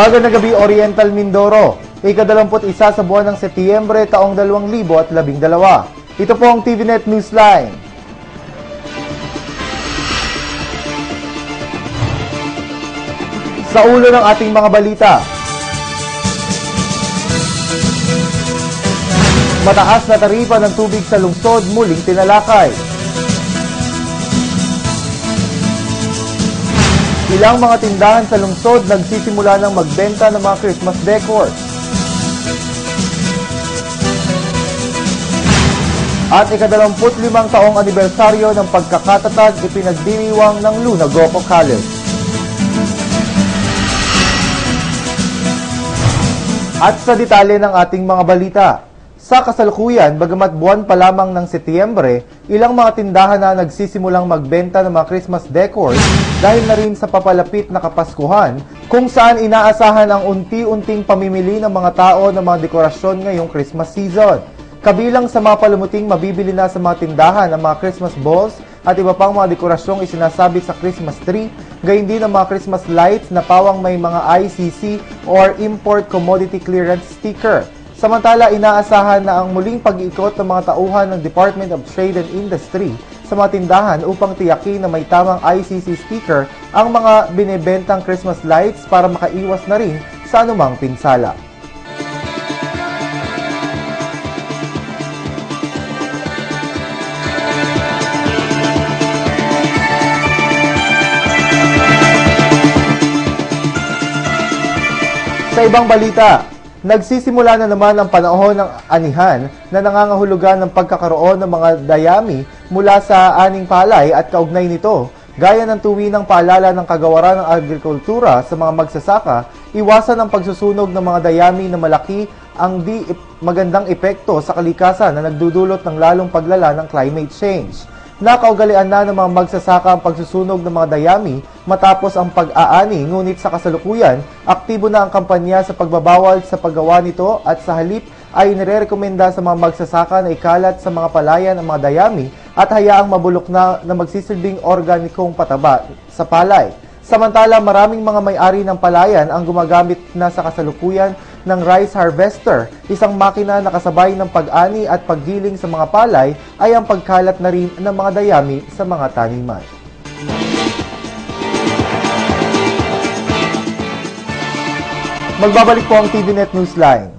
Magandang gabi, Oriental Mindoro. Ika-21 sa buwan ng Setyembre taong 2012. Ito po ang TVNet Newsline. Sa ulo ng ating mga balita, mataas na taripa ng tubig sa lungsod muling tinalakay. Ilang mga tindahan sa lungsod nagsisimula ng magbenta ng mga Christmas decor. At ika-25 taong anibersaryo ng pagkakatatag ipinagdiriwang ng Luna Gopo College. At sa detalye ng ating mga balita, sa kasalukuyan, bagamat buwan pa lamang ng Setyembre, ilang mga tindahan na nagsisimulang magbenta ng mga Christmas decor dahil na rin sa papalapit na Kapaskuhan, kung saan inaasahan ang unti-unting pamimili ng mga tao ng mga dekorasyon ngayong Christmas season. Kabilang sa mga palumuting mabibili na sa mga tindahan ang mga Christmas balls at iba pang mga dekorasyong isinasabit sa Christmas tree, gayon din ang mga Christmas lights na pawang may mga ICC or Import Commodity Clearance sticker. Samantala, inaasahan na ang muling pag-iikot ng mga tauhan ng Department of Trade and Industry sa mga tindahan upang tiyakin na may tamang ICC sticker ang mga binibentang Christmas lights para makaiwas na rin sa anumang pinsala. Sa ibang balita, nagsisimula na naman ang panahon ng anihan na nangangahulugan ng pagkakaroon ng mga dayami mula sa aning palay at kaugnay nito. Gaya ng tuwinang paalala ng Kagawaran ng Agrikultura sa mga magsasaka, iwasan ang pagsusunog ng mga dayami na malaki ang di magandang epekto sa kalikasan na nagdudulot ng lalong paglala ng climate change. Nakaugalian na ng mga magsasaka ang pagsusunog ng mga dayami matapos ang pag-aani, ngunit sa kasalukuyan, aktibo na ang kampanya sa pagbabawal sa paggawa nito at sa halip ay nirerekomenda sa mga magsasaka na ikalat sa mga palayan ang mga dayami at hayaang mabulok na magsisilbing organikong pataba sa palay. Samantala, maraming mga may-ari ng palayan ang gumagamit na sa kasalukuyan ng rice harvester, isang makina na kasabay ng pag-ani at paggiling sa mga palay ay ang pagkalat na rin ng mga dayami sa mga taniman. Magbabalik po ang TVNet Newsline.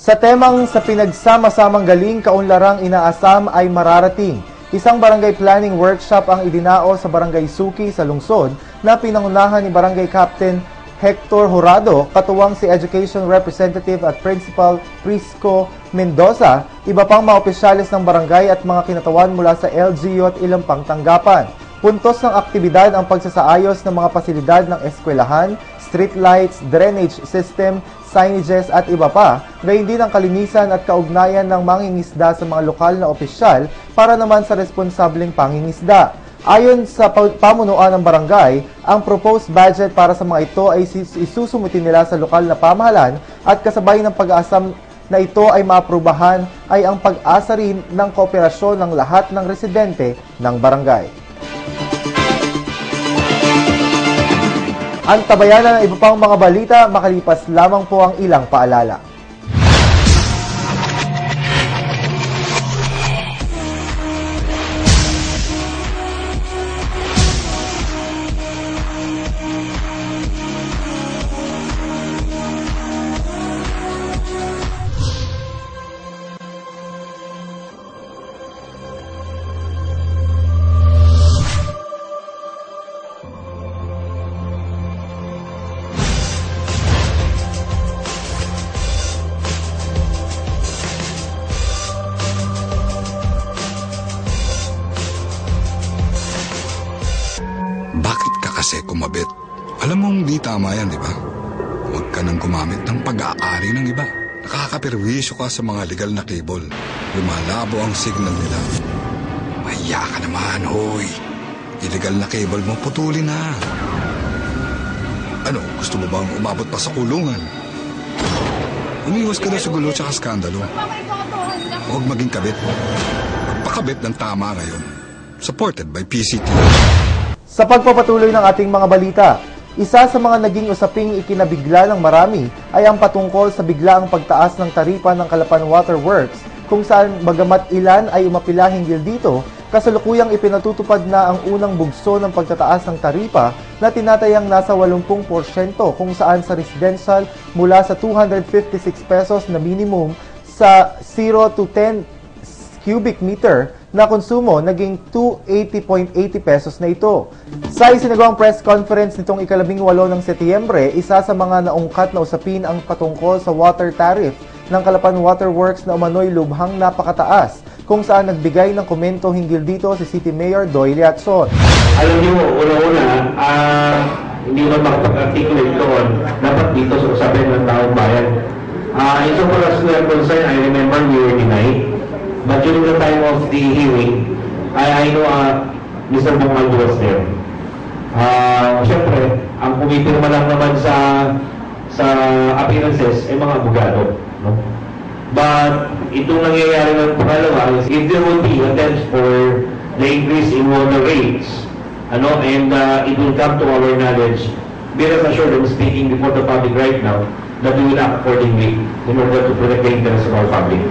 Sa temang sa pinagsama-samang galing kaunlarang inaasam ay mararating. Isang barangay planning workshop ang idinao sa Barangay Suki sa lungsod na pinangunahan ni Barangay Captain Hector Jurado, katuwang si Education Representative at Principal Prisco Mendoza, iba pang mga opisyalis ng barangay at mga kinatawan mula sa LGU at ilang pang tanggapan. Puntos ng aktibidad ang pagsasaayos ng mga pasilidad ng eskwelahan, street lights, drainage system, signages at iba pa, gayon din ang kalinisan at kaugnayan ng mangingisda sa mga lokal na opisyal para naman sa responsableng pangingisda. Ayon sa pamunuan ng barangay, ang proposed budget para sa mga ito ay isusumutin nila sa lokal na pamahalaan at kasabay ng pag-aasam na ito ay maaprubahan ay ang pag-asa rin ng kooperasyon ng lahat ng residente ng barangay. Ang tabayanan ng iba pang mga balita, makalipas lamang po ang ilang paalala. kasi kumabit. Alam mong di tama yan, di ba? Huwag ka nang gumamit ng pag-aari ng iba. Nakakaperwisyo ka sa mga legal na cable. Lumalabo ang signal nila. Mahiya ka naman, hoy. Illegal na cable mo, putulin na. Ano, gusto mo bang umabot pa sa kulungan? Umiwas ka na sa gulo tsaka skandalo. Huwag maging kabit. Magpakabit ng tama ngayon. Supported by PCT. Sa pagpapatuloy ng ating mga balita, isa sa mga naging usaping ikinabigla ng marami ay ang patungkol sa biglaang pagtaas ng taripa ng Calapan Water Works, kung saan bagamat ilan ay umapila hinggil dito, kasalukuyang ipinatutupad na ang unang bugso ng pagtataas ng taripa na tinatayang nasa 80% kung saan sa residential mula sa 256 pesos na minimum sa 0 to 10 cubic meter na konsumo naging 280.80 pesos na ito. Sa isinagawang press conference nitong ika-18 ng Setyembre, isa sa mga naungkat na usapin ang patungkol sa water tariff ng Calapan Water Works na umano'y lubhang napakataas, kung saan nagbigay ng komento hinggil dito si City Mayor Doy Liatzon. Alam niyo, una-una, hindi ko makapag-articulate doon, dapat dito sa usapin ng taong bayan. In so far as we are concerned, I remember we were denied, but during the time of the hearing, I know Mr. Bungaldo was there. Siyempre, ang pumipirma lang naman sa appearances ay mga abogado. No? But itong nangyayari ng pangalawa is if there will be attempts for the increase in water rates, and it will come to our knowledge, be rest assured I'm speaking before the public right now, that we will act accordingly in order to protect the interests of our public.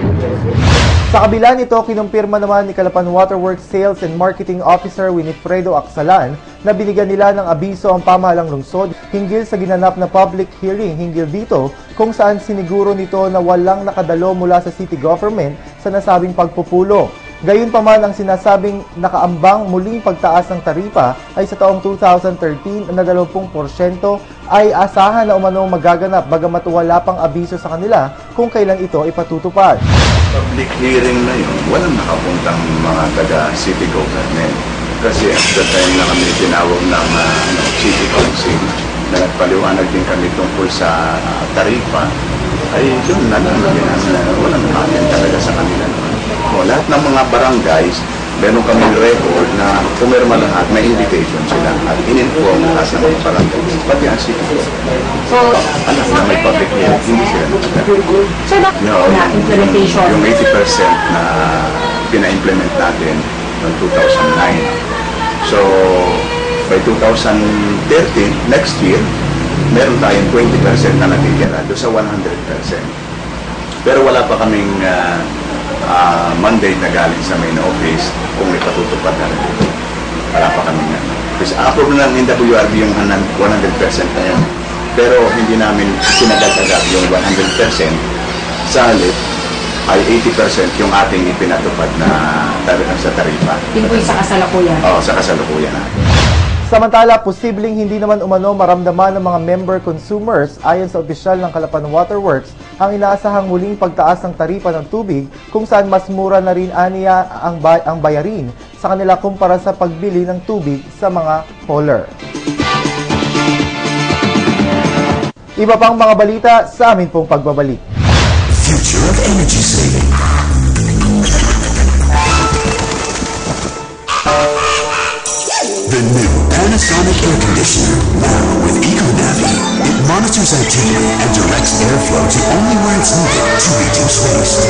Sa kabila nito, kinumpirma naman ni Calapan Water Works Sales and Marketing Officer Winifredo Aksalan na binigyan nila ng abiso ang pamahalang lungsod hinggil sa ginanap na public hearing hinggil dito, kung saan siniguro nito na walang nakadalo mula sa city government sa nasabing pagpupulo. Gayunpaman, ang sinasabing nakaambang muling pagtaas ng taripa ay sa taong 2013 na 20% ay asahan na umanong magaganap, bagamat wala pang abiso sa kanila kung kailan ito ipatutupad. Public hearing na yun, walang nakapuntang mga taga-city government. Kasi at the time na kami tinawag ng city council, na nagpaliwanag din kami tungkol sa tarifa, ay yun na lang walang namin talaga sa kanila naman. O, lahat ng mga barangays, meron kami record na pumirma lahat, may invitation sila at in-inform lahat ng mga barangays, pati ang city government. So, alam na may public hearing, hindi sila nagkakaroon. So, na implementation? Yung 80% na pina-implement natin noong 2009. So, by 2030, next year, meron tayong 20% na natitira doon sa 100%. Pero wala pa kaming mandate na galing sa main office kung ipatutupad na rin. Wala pa kaming kasi approve ng NWRB yung 100% na yan. Pero hindi namin sinagad-agad yung 100%. Sa halip ay 80% yung ating ipinatupad na sa tarifa. Yung po sa kasalukuyan? Oo, sa kasalukuyan natin. Samantala, posibleng hindi naman umano maramdaman ng mga member consumers ayon sa opisyal ng Calapan Water Works ang inaasahang muling pagtaas ng taripa ng tubig, kung saan mas mura na rin aniya ang bayarin sa kanila kumpara sa pagbili ng tubig sa mga hauler. Iba pang mga balita sa amin pong pagbabalik. Future of energy saving. The new Panasonic air conditioner, now with EcoNavi. It monitors activity and directs airflow to only where it's needed to reduce waste.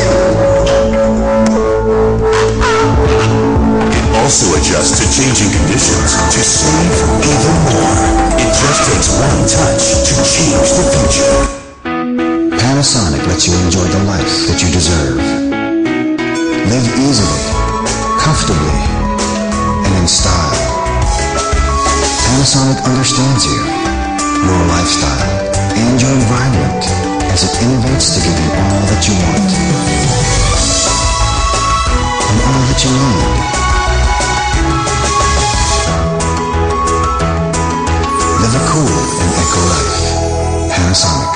It also adjusts to changing conditions to save even more. It just takes one touch to change the future. Panasonic lets you enjoy the life that you deserve. Live easily, comfortably, and in style. Panasonic understands you, your lifestyle, and your environment as it innovates to give you all that you want and all that you need. Live a cool and eco life. Panasonic.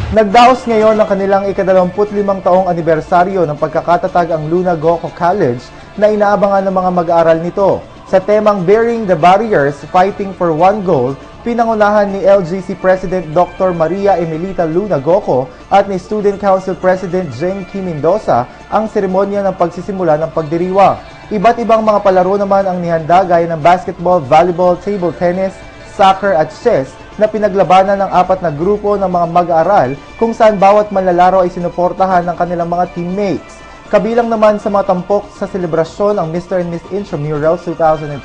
Nagdaos ngayon ng kanilang ika-25 taong anibersaryo ng pagkakatatag ang Luna Goco College na inaabangan ng mga mag-aaral nito. Sa temang Bearing the Barriers, Fighting for One Goal, pinangunahan ni LGC President Dr. Maria Emelita Luna Goco at ni Student Council President Jen Kim Mendoza ang seremonya ng pagsisimula ng pagdiriwang. Iba't ibang mga palaro naman ang nihanda gaya ng basketball, volleyball, table tennis, soccer at chess na pinaglabanan ng 4 na grupo ng mga mag-aaral kung saan bawat manlalaro ay sinuportahan ng kanilang mga teammates. Kabilang naman sa mga tampok sa selebrasyon ang Mr. and Miss Intramurals 2012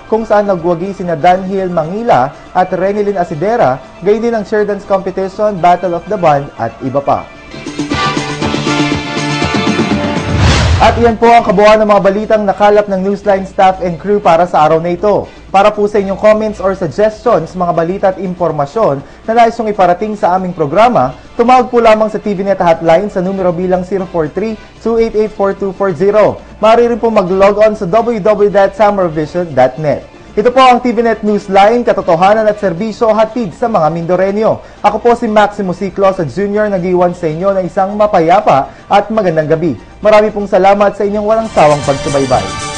kung saan nagwagi sina Danhiel Mangila at Renilyn Asidera, gayon din ang cheer dance competition, Battle of the Band at iba pa. At iyan po ang kabuuan ng mga balitang nakalap ng Newsline staff and crew para sa araw na ito. Para po sa inyong comments or suggestions, mga balita at impormasyon na nais niyong iparating sa aming programa, tumawag po lamang sa TVNet hotline sa numero bilang 043-288-4240. Maaari rin po mag-log on sa www.summervision.net. Ito po ang TVNet Newsline, katotohanan at serbisyo hatid sa mga Mindoreño. Ako po si Maximo Ciclos Jr. nag-iwan sa inyo ng isang mapayapa at magandang gabi. Marami pong salamat sa inyong walang sawang pagsubaybay.